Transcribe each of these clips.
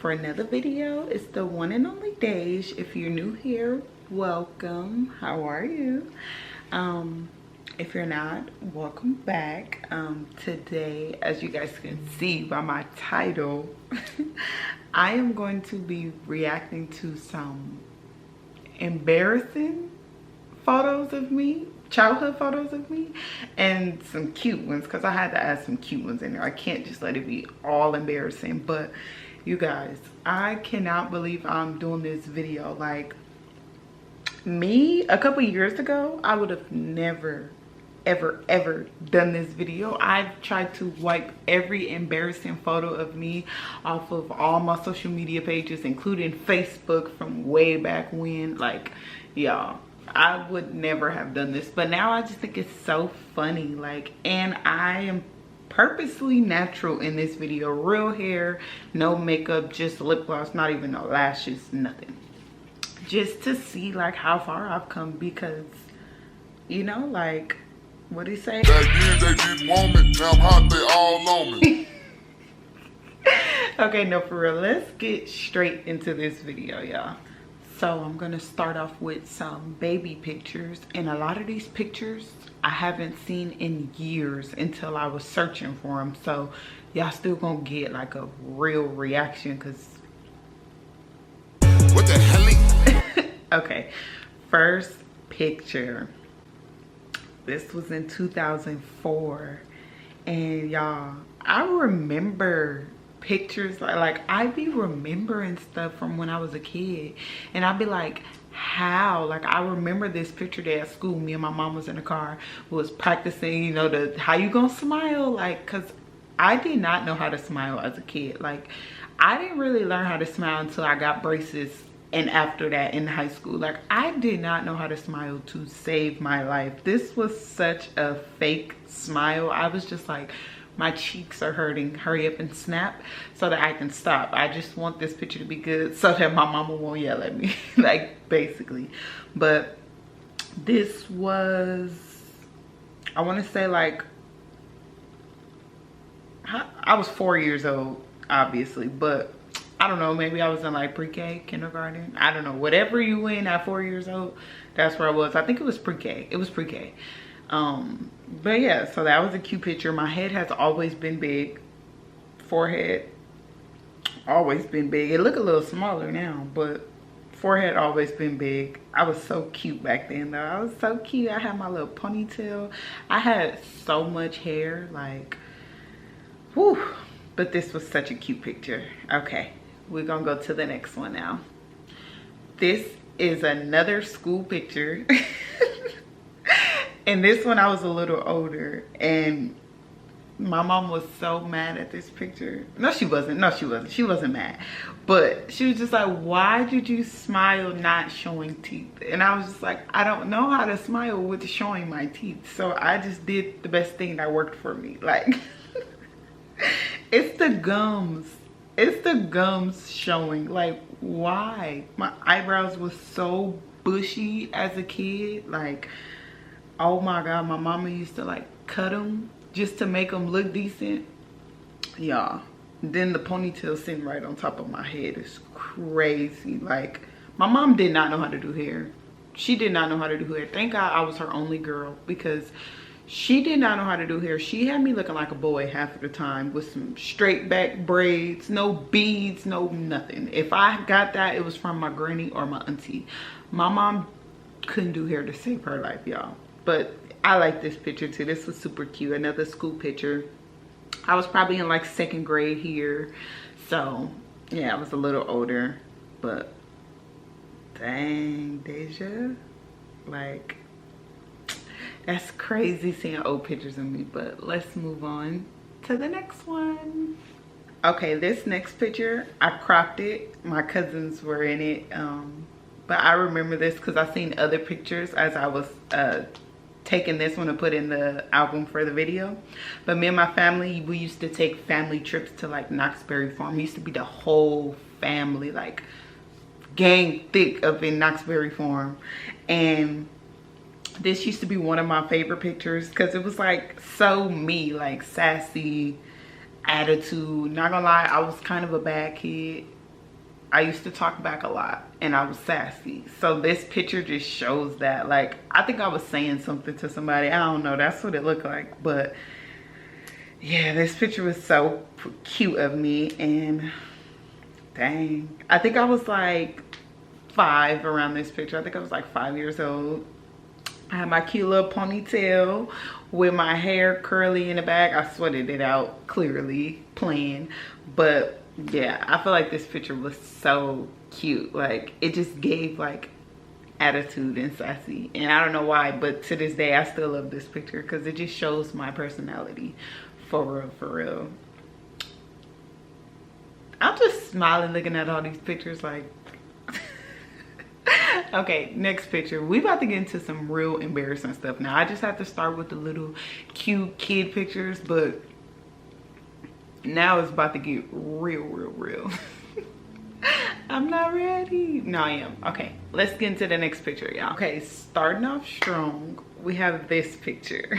for another video. It's the one and only Dej. If you're new here, welcome. How are you? If you're not, welcome back. Today, as you guys can see by my title, I am going to be reacting to some embarrassing photos of me, childhood photos of me, and some cute ones, because I had to add some cute ones in there. I can't just let it be all embarrassing. But you guys, I cannot believe I'm doing this video. Like, me a couple years ago, I would have never ever done this video. I've tried to wipe every embarrassing photo of me off of all my social media pages, including Facebook, from way back when. Like, y'all, I would never have done this, but now I just think it's so funny. Like, and I am purposely natural in this video. Real hair, no makeup, just lip gloss, not even no lashes, nothing. Just to see like how far I've come, because you know, like, what do you say? Back then they didn't want me, now I'm hot, they all on me. Okay, no, for real, let's get straight into this video, y'all. So I'm gonna start off with some baby pictures, and a lot of these pictures I haven't seen in years until I was searching for them. So y'all still gonna get like a real reaction, because What the hell? okay, first picture. This was in 2004, and y'all, I remember pictures like I be remembering stuff from when I was a kid, and I'd be like, how? Like, I remember this picture day at school. Me and my mom was in the car, was practicing, you know, the how you gonna smile, like, because I did not know how to smile as a kid. Like, I didn't really learn how to smile until I got braces, and after that in high school. Like, I did not know how to smile to save my life. This was such a fake smile. I was just like, my cheeks are hurting, hurry up and snap so that I can stop. I just want this picture to be good so that my mama won't yell at me. Like, basically. But this was, I want to say, like, I was 4 years old, obviously, but I don't know, maybe I was in like pre-K, kindergarten, I don't know, whatever you in at 4 years old, that's where I was. I think it was pre-K. It was pre-K. But yeah, so that was a cute picture. My head has always been big. Forehead, always been big. It look a little smaller now, but forehead always been big. I was so cute back then though. I was so cute. I had my little ponytail. I had so much hair, like, whew. But this was such a cute picture. Okay, we're gonna go to the next one now. This is another school picture. And this one I was a little older, and my mom was so mad at this picture. No, she wasn't. No, she wasn't. She wasn't mad. But she was just like, why did you smile not showing teeth? And I was just like, I don't know how to smile with showing my teeth. So I just did the best thing that worked for me. Like, it's the gums. It's the gums showing. Like, why? My eyebrows was so bushy as a kid. Like, oh my God, my mama used to like cut them just to make them look decent. Y'all, then the ponytail sitting right on top of my head is crazy. Like, my mom did not know how to do hair. She did not know how to do hair. Thank God I was her only girl, because she did not know how to do hair. She had me looking like a boy half of the time, with some straight back braids, no beads, no nothing. If I got that, it was from my granny or my auntie. My mom couldn't do hair to save her life, y'all. But I like this picture too. This was super cute. Another school picture. I was probably in like 2nd grade here. So yeah, I was a little older. But dang, Deja, like, that's crazy seeing old pictures of me. But let's move on to the next one. Okay, this next picture, I cropped it. My cousins were in it. But I remember this because I seen other pictures as I was taking this one to put in the album for the video. But me and my family, we used to take family trips to like Knott's Berry Farm. It used to be the whole family, like gang thick up in Knott's Berry Farm. And this used to be one of my favorite pictures because it was like so me, like sassy attitude. Not gonna lie, I was kind of a bad kid. I used to talk back a lot and I was sassy. So this picture just shows that. Like, I think I was saying something to somebody. I don't know. That's what it looked like. But yeah, this picture was so cute of me. And dang, I think I was like 5 around this picture. I think I was like 5 years old. I had my cute little ponytail with my hair curly in the back. I sweated it out, clearly, playing. But yeah, I feel like this picture was so cute. Like, it just gave like attitude and sassy. And I don't know why, but to this day, I still love this picture because it just shows my personality. For real, for real. I'm just smiling looking at all these pictures like... Okay, next picture. We about to get into some real embarrassing stuff now. I just have to start with the little cute kid pictures, but now it's about to get real. I'm not ready. No, I am. Okay, let's get into the next picture, y'all. Okay, starting off strong, we have this picture.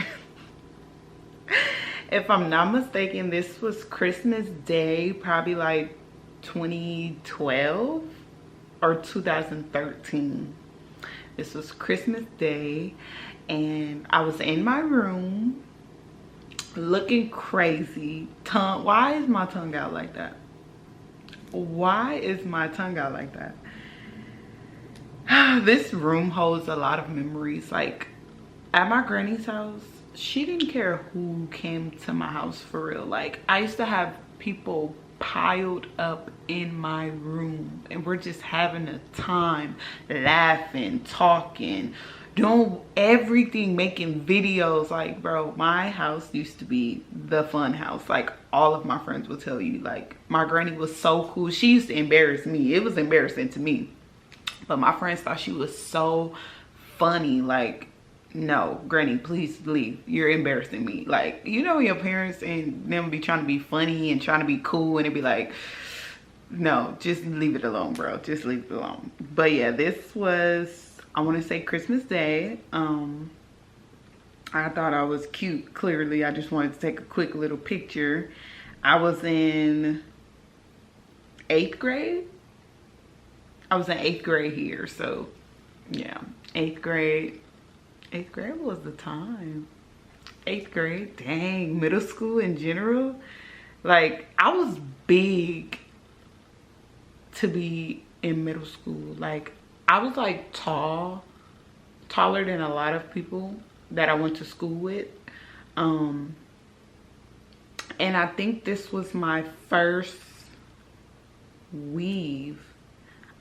If I'm not mistaken, this was Christmas Day, probably like 2012 or 2013. This was Christmas Day and I was in my room looking crazy. Why is my tongue out like that? Why is my tongue out like that? This room holds a lot of memories. Like, at my granny's house, she didn't care who came to my house, for real. Like, I used to have people piled up in my room and we're just having a time, laughing, talking, doing everything, making videos. Like, bro, my house used to be the fun house. Like, all of my friends will tell you, like, my granny was so cool. She used to embarrass me. It was embarrassing to me, but my friends thought she was so funny. Like, no, granny, please leave. You're embarrassing me. Like, you know, your parents and them be trying to be funny and trying to be cool, and it'd be like, no, just leave it alone, bro. Just leave it alone. But yeah, this was, I want to say, Christmas Day. I thought I was cute. Clearly, I just wanted to take a quick little picture. I was in 8th grade. I was in 8th grade here, so yeah, 8th grade. 8th grade was the time. 8th grade, dang, middle school in general. Like, I was big to be in middle school. Like, I was like taller than a lot of people that I went to school with. And I think this was my first weave.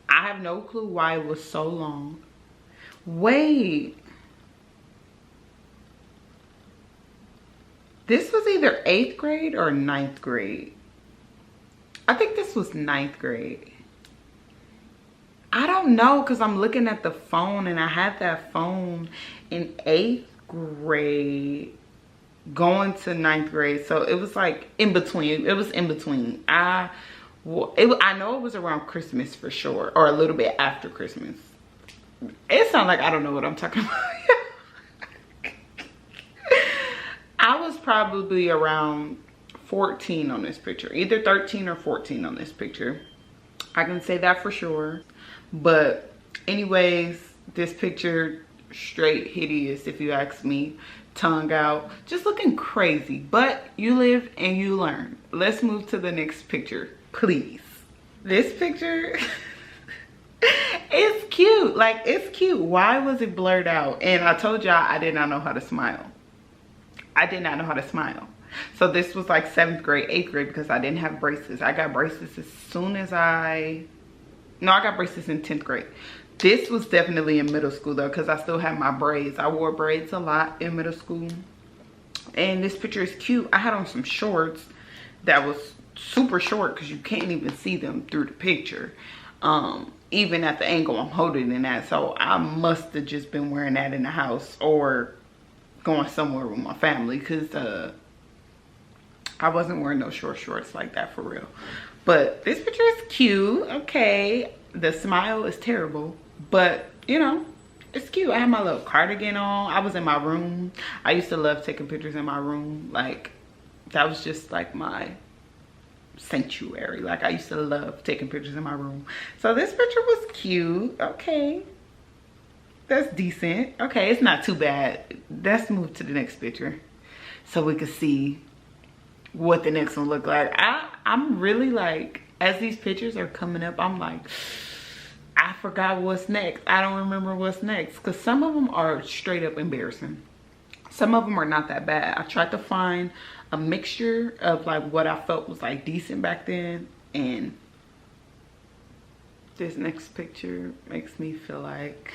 I have no clue why it was so long. Wait. This was either 8th grade or 9th grade. I think this was 9th grade. I don't know, because I'm looking at the phone and I had that phone in 8th grade going to 9th grade. So it was like in between. It was in between. I know it was around Christmas for sure, or a little bit after Christmas. It sounds like I don't know what I'm talking about. I was probably around 14 on this picture, either 13 or 14 on this picture. I can say that for sure. But anyways, this picture, straight hideous if you ask me. Tongue out, just looking crazy. But you live and you learn. Let's move to the next picture, please. This picture is cute. Like, it's cute. Why was it blurred out? And I told y'all I did not know how to smile. I did not know how to smile. So this was like 7th grade, 8th grade, because I didn't have braces. I got braces as soon as I got braces in 10th grade. This was definitely in middle school though, because I still had my braids. I wore braids a lot in middle school. And this picture is cute. I had on some shorts that was super short because you can't even see them through the picture. Even at the angle I'm holding it at. So I must have just been wearing that in the house or going somewhere with my family, because I wasn't wearing no short shorts like that for real. But this picture is cute. Okay, the smile is terrible, but you know, it's cute. I had my little cardigan on. I was in my room. I used to love taking pictures in my room. Like, that was just like my sanctuary. Like I used to love taking pictures in my room. So this picture was cute. Okay, that's decent. Okay, it's not too bad. Let's move to the next picture so we can see what the next one look like. I'm really like, as these pictures are coming up, I'm like, I forgot what's next. I don't remember what's next, because some of them are straight up embarrassing. Some of them are not that bad. I tried to find a mixture of like what I felt was like decent back then, and this next picture makes me feel like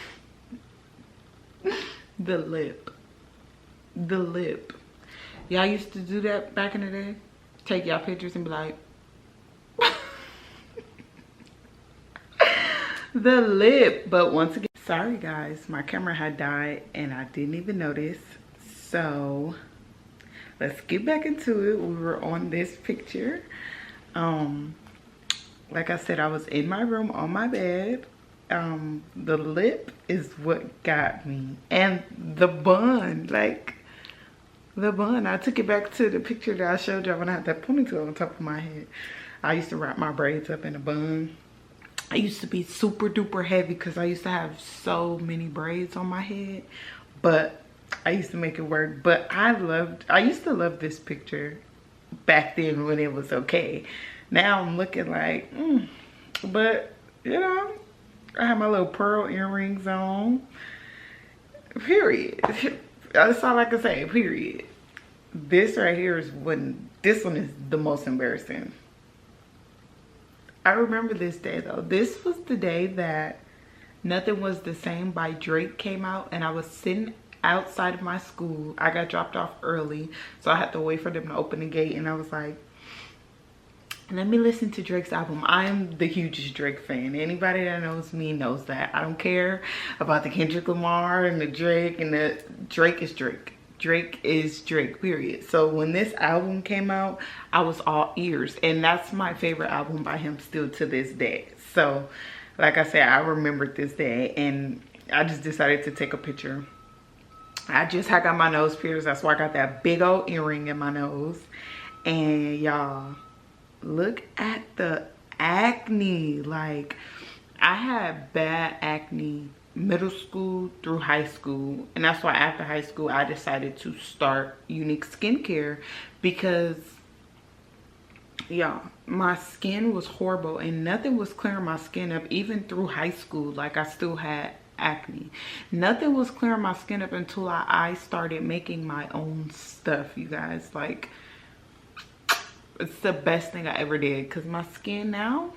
the lip. Y'all used to do that back in the day? Take y'all pictures and be like, the lip. But once again, sorry guys, my camera had died and I didn't even notice. So let's get back into it. We were on this picture. Like I said, I was in my room on my bed. The lip is what got me, and the bun, like the bun. I took it back to the picture that I showed y'all when I had that ponytail on top of my head. I used to wrap my braids up in a bun. I used to be super duper heavy because I used to have so many braids on my head, but I used to make it work. But I used to love this picture back then when it was okay. Now I'm looking like, but you know, I have my little pearl earrings on. Period. That's all I can say, period. This right here is this one is the most embarrassing. I remember this day though. This was the day that Nothing Was the Same by Drake came out, and I was sitting outside of my school. I got dropped off early, so I had to wait for them to open the gate, and I was like, let me listen to Drake's album. I'm the hugest Drake fan. Anybody that knows me knows that. I don't care about the Kendrick Lamar and the Drake, and the Drake is Drake. Drake is Drake, period. So when this album came out, I was all ears, and that's my favorite album by him still to this day. So like I said, I remembered this day, and I just decided to take a picture. I got my nose pierced. That's why I got that big old earring in my nose. And y'all, look at the acne. Like, I had bad acne middle school through high school, and that's why after high school I decided to start Unique Skincare, because y'all, my skin was horrible and nothing was clearing my skin up. Even through high school, like, I still had acne. Nothing was clearing my skin up until I started making my own stuff, you guys. Like, it's the best thing I ever did, because my skin now,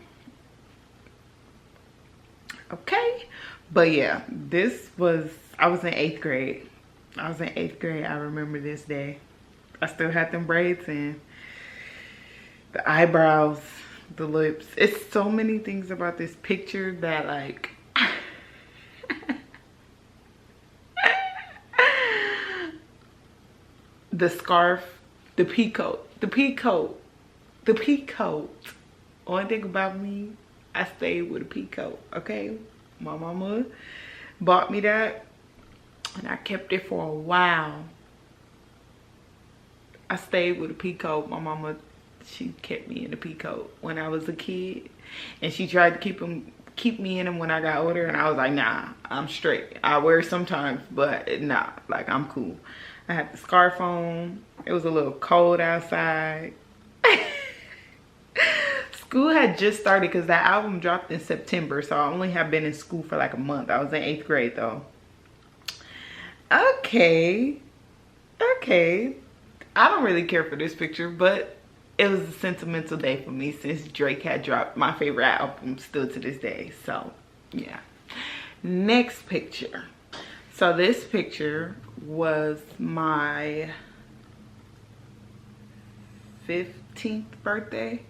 okay. But yeah, I was in 8th grade. I remember this day. I still had them braids in. The eyebrows, the lips. It's so many things about this picture that, like, the scarf, the peacoat. Only thing about me, I stayed with a peacoat, okay? My mama bought me that, and I kept it for a while. I stayed with a peacoat. My mama, she kept me in a peacoat when I was a kid, and she tried to keep me in them when I got older, and I was like, nah, I'm straight. I wear it sometimes, but nah, like, I'm cool. I had the scarf on. It was a little cold outside. School had just started because that album dropped in September, so I only have been in school for like a month. I was in 8th grade though. Okay. I don't really care for this picture, but it was a sentimental day for me since Drake had dropped my favorite album still to this day. So yeah. Next picture. So this picture was my 15th birthday.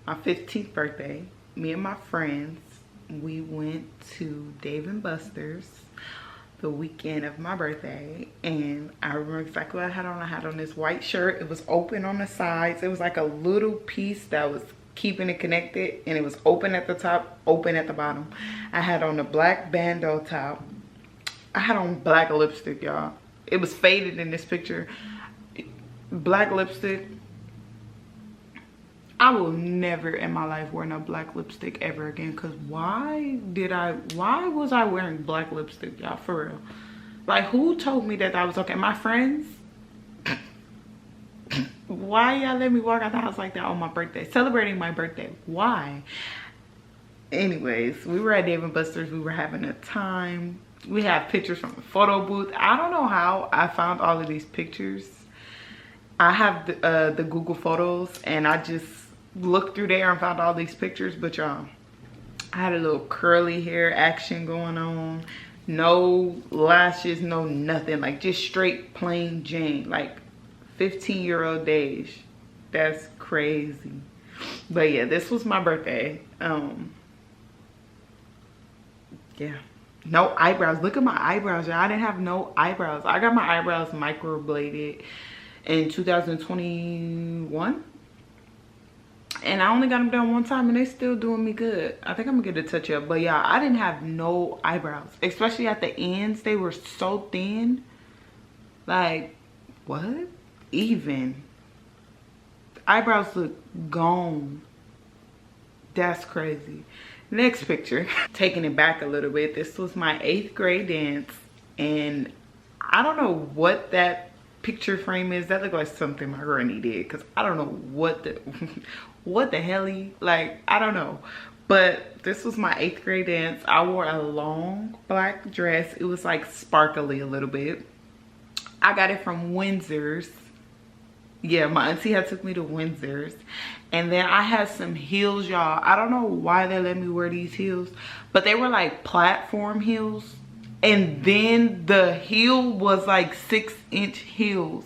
My 15th birthday, me and my friends, we went to Dave & Buster's the weekend of my birthday, and I remember exactly what I had on. I had on this white shirt. It was open on the sides. It was like a little piece that was keeping it connected, and it was open at the top, open at the bottom. I had on a black bandeau top. I had on black lipstick, y'all. It was faded in this picture. Black lipstick. I will never in my life wear no black lipstick ever again. Cause why was I wearing black lipstick, y'all, for real? Like, who told me that was okay? My friends? Why y'all let me walk out the house like that on my birthday? Celebrating my birthday, why? Anyways, we were at Dave & Buster's. We were having a time. We have pictures from the photo booth. I don't know how I found all of these pictures. I have the Google Photos, and I just looked through there and found all these pictures. But y'all, I had a little curly hair action going on. No lashes, no nothing. Like, just straight plain Jane. Like 15-year-old days. That's crazy. But yeah, this was my birthday. Yeah, no eyebrows. Look at my eyebrows, y'all. I didn't have no eyebrows. I got my eyebrows microbladed in 2021, and I only got them done one time, and they still doing me good. I think I'm gonna get a touch up. But yeah, I didn't have no eyebrows, especially at the ends. They were so thin. Like, what? Even eyebrows look gone. That's crazy. Next picture, taking it back a little bit. This was my 8th grade dance, and I don't know what that picture frame is. That looked like something my granny did, because I don't know what the hell, like, I don't know. But this was my 8th grade dance. I wore a long black dress. It was like sparkly a little bit. I got it from Windsor's. Yeah, my auntie had took me to Windsor's. And then I had some heels, y'all. I don't know why they let me wear these heels, but they were like platform heels. And then the heel was like 6-inch heels.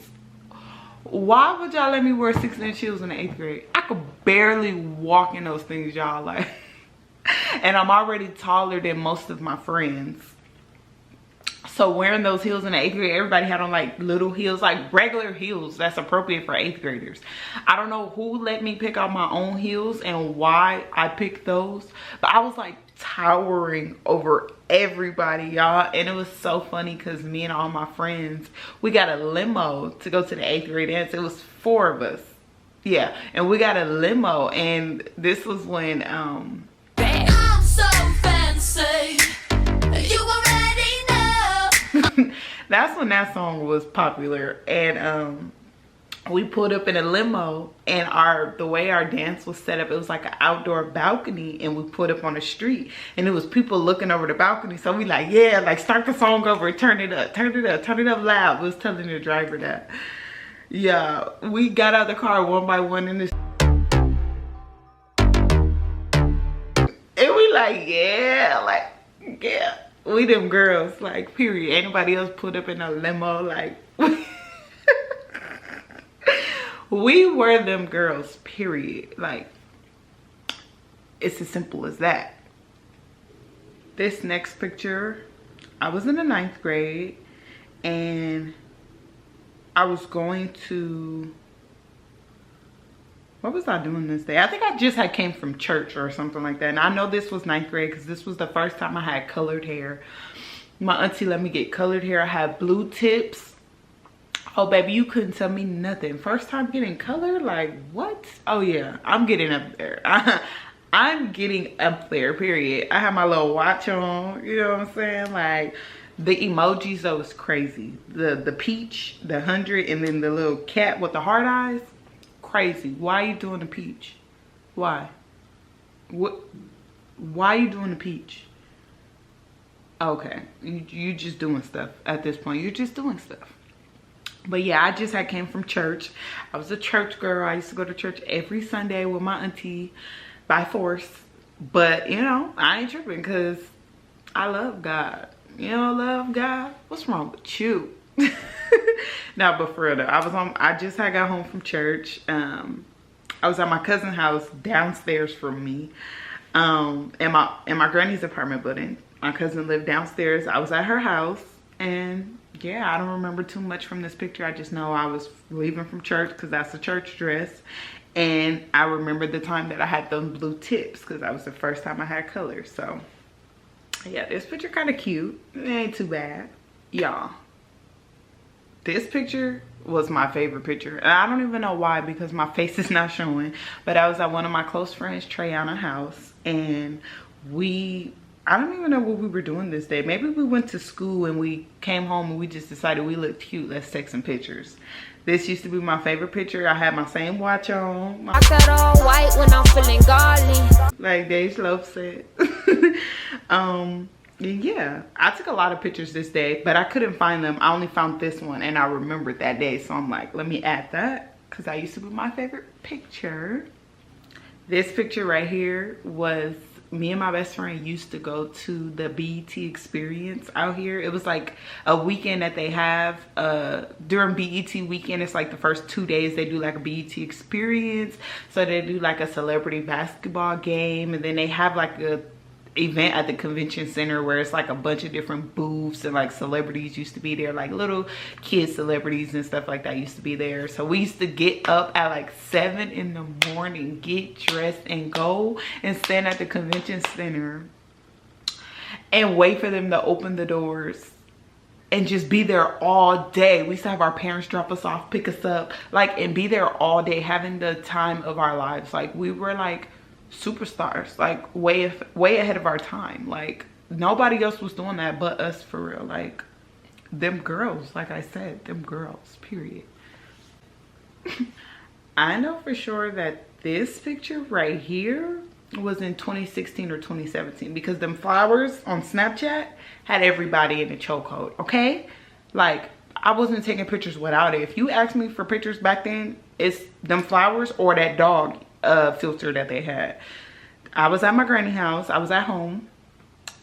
Why would y'all let me wear 6-inch heels in the 8th grade? I could barely walk in those things, y'all. Like, and I'm already taller than most of my friends. So wearing those heels in the 8th grade, everybody had on like little heels, like regular heels that's appropriate for 8th graders. I don't know who let me pick out my own heels and why I picked those, but I was like towering over everybody, y'all. And it was so funny because me and all my friends, we got a limo to go to the 8th grade dance. It was 4 of us. Yeah, and we got a limo, and this was when I'm so fancy. You already know. That's when that song was popular. And we pulled up in a limo, and the way our dance was set up, it was like an outdoor balcony, and we put up on the street, and it was people looking over the balcony. So we like, yeah, like start the song over, turn it up, turn it up, turn it up loud. We was telling the driver that. Yeah, we got out of the car one by one in the and we like, yeah, like, yeah, we them girls, like, period. Ain't nobody else put up in a limo, like, we were them girls, period. Like, it's as simple as that. This next picture, I was in the 9th grade, and I was going to, what was I doing this day? I think I just had came from church or something like that. And I know this was 9th grade because this was the first time I had colored hair. My auntie let me get colored hair. I had blue tips. Oh, baby, you couldn't tell me nothing. First time getting colored? Like, what? Oh, yeah, I'm getting up there. I'm getting up there, period. I have my little watch on, you know what I'm saying? Like, the emojis, though, is crazy. The peach, the 100, and then the little cat with the heart eyes. Crazy. Why are you doing the peach? Why? What? Why are you doing the peach? Okay, you just doing stuff at this point. You're just doing stuff. But yeah, I came from church. I was a church girl. I used to go to church every Sunday with my auntie by force. But you know, I ain't tripping because I love God. You don't love God? What's wrong with you? No, but for real though, I just had got home from church. I was at my cousin's house downstairs from me, in my granny's apartment building. My cousin lived downstairs. I was at her house, and yeah, I don't remember too much from this picture. I just know I was leaving from church because that's a church dress, and I remember the time that I had those blue tips because that was the first time I had color. So yeah, this picture kind of cute. It ain't too bad, y'all. This picture was my favorite picture. And I don't even know why, because my face is not showing. But I was at one of my close friends, Treyana house, and I don't even know what we were doing this day. Maybe we went to school and we came home and we just decided we looked cute. Let's take some pictures. This used to be my favorite picture. I had my same watch on. I got all white when I'm feeling godly. Like Dave Slope said. Yeah, I took a lot of pictures this day, but I couldn't find them. I only found this one and I remembered that day. So I'm like, let me add that, because that used to be my favorite picture. This picture right here was me and my best friend used to go to the BET experience out here. It was like a weekend that they have during BET weekend. It's like the first 2 days they do like a BET experience. So they do like a celebrity basketball game, and then they have like a event at the convention center where it's like a bunch of different booths, and like celebrities used to be there, like little kid celebrities and stuff like that used to be there. So we used to get up at like 7 in the morning, get dressed and go and stand at the convention center and wait for them to open the doors and just be there all day. We used to have our parents drop us off, pick us up, like, and be there all day, having the time of our lives. Like, we were like superstars, like way ahead of our time. Like, nobody else was doing that but us, for real. Like, them girls, like I said, them girls, period. I know for sure that this picture right here was in 2016 or 2017, because them flowers on Snapchat had everybody in a chokehold, okay? Like, I wasn't taking pictures without it. If you asked me for pictures back then, it's them flowers or that dog filter that they had. I was at my granny house. I was at home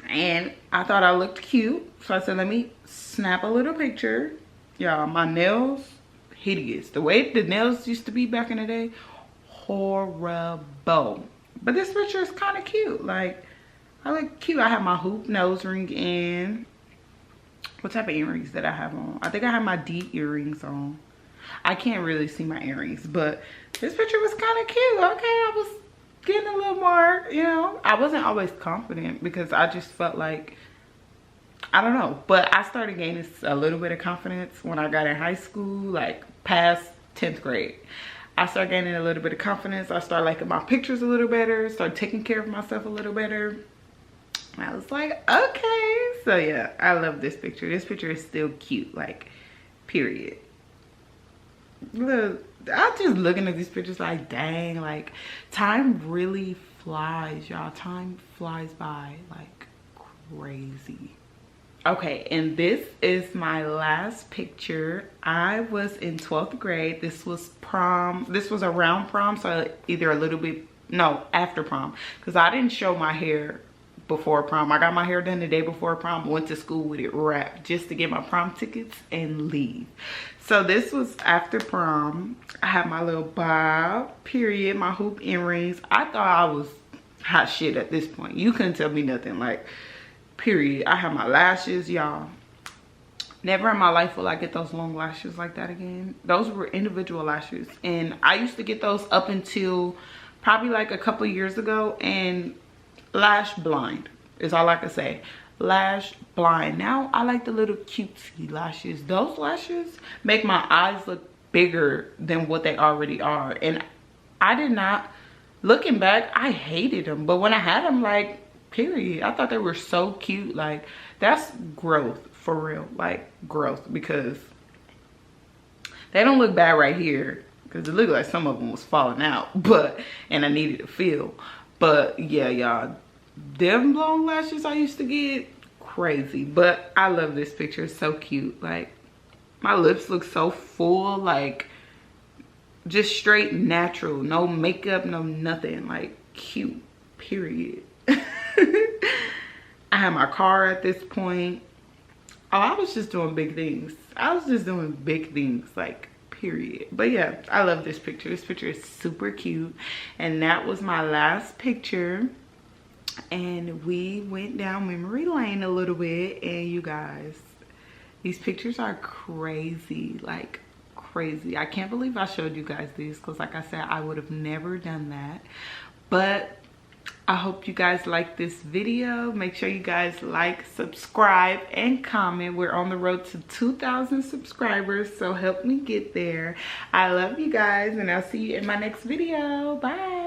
and I thought I looked cute, so I said, let me snap a little picture. Y'all, my nails, hideous. The way the nails used to be back in the day, horrible. But this picture is kind of cute. Like, I look cute. I have my hoop nose ring in. What type of earrings did I have on? I think I had my D earrings on. I can't really see my earrings, but this picture was kind of cute. Okay, I was getting a little more, you know. I wasn't always confident because I just felt like, I don't know. But I started gaining a little bit of confidence when I got in high school, like past 10th grade. I started gaining a little bit of confidence. I started liking my pictures a little better, started taking care of myself a little better. I was like, okay. So yeah, I love this picture. This picture is still cute, like, period. Look, I'm just looking at these pictures like, dang, like, time really flies, y'all. Time flies by like crazy. Okay, and this is my last picture. I was in 12th grade. This was prom. This was around prom, so either a little bit, no, after prom, because I didn't show my hair before prom. I got my hair done the day before prom, went to school with it wrapped just to get my prom tickets and leave. So this was after prom. I had my little bob, period, my hoop earrings. I thought I was hot shit at this point. You couldn't tell me nothing, like, period. I had my lashes, y'all. Never in my life will I get those long lashes like that again. Those were individual lashes, and I used to get those up until probably like a couple years ago, and lash blind is all I can say. Lash blind. Now I like the little cutesy lashes. Those lashes make my eyes look bigger than what they already are, and I did not, looking back, I hated them, but when I had them, like, period, I thought they were so cute. Like, that's growth, for real, like, growth, because they don't look bad right here, because it looked like some of them was falling out, but, and I needed to feel. But yeah, y'all, them long lashes I used to get, crazy. But I love this picture. It's so cute. Like, my lips look so full, like, just straight natural, no makeup, no nothing, like, cute, period. I had my car at this point. Oh, I was just doing big things. I was just doing big things, like, period. But yeah, I love this picture. This picture is super cute. And that was my last picture. And we went down memory lane a little bit. And you guys, these pictures are crazy, like crazy. I can't believe I showed you guys these, because like I said, I would have never done that. But I hope you guys like this video. Make sure you guys like, subscribe, and comment. We're on the road to 2,000 subscribers, so help me get there. I love you guys, and I'll see you in my next video. Bye.